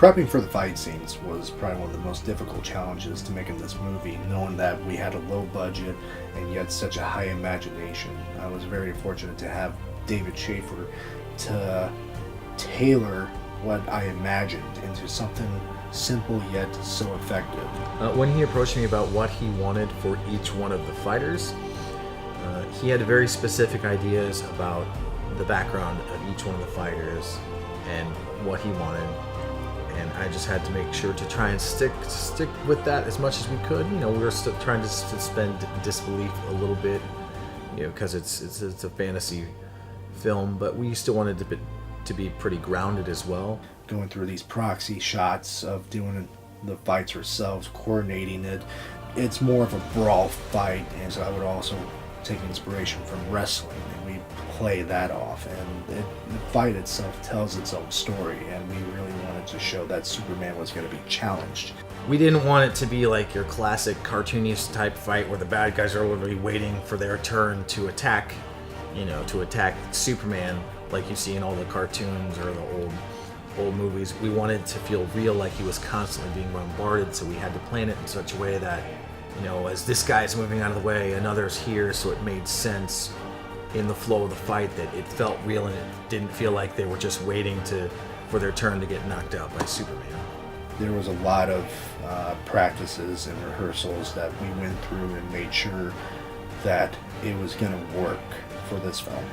Prepping for the fight scenes was probably one of the most difficult challenges to making this movie, knowing that we had a low budget and yet such a high imagination. I was very fortunate to have David Shaefer to tailor what I imagined into something simple yet so effective. When he approached me about what he wanted for each one of the fighters, he had very specific ideas about the background of each one of the fighters and what he wanted. And I just had to make sure to try and stick with that as much as we could. You know, we were still trying to suspend disbelief a little bit, you know, because it's a fantasy film, but we still wanted to be pretty grounded as well. Going through these proxy shots of doing the fights ourselves, coordinating it, it's more of a brawl fight, and so I would also take inspiration from wrestling, and we play that off, and the fight itself tells its own story, and we really wanted to show that Superman was going to be challenged. We didn't want it to be like your classic cartoonist type fight where the bad guys are literally waiting for their turn to attack, to attack Superman like you see in all the cartoons or the old movies. We wanted to feel real, like he was constantly being bombarded, so we had to plan it in such a way that, as this guy's moving out of the way, another's here, so it made sense in the flow of the fight that it felt real and it didn't feel like they were just waiting for their turn to get knocked out by Superman. There was a lot of practices and rehearsals that we went through and made sure that it was going to work for this film.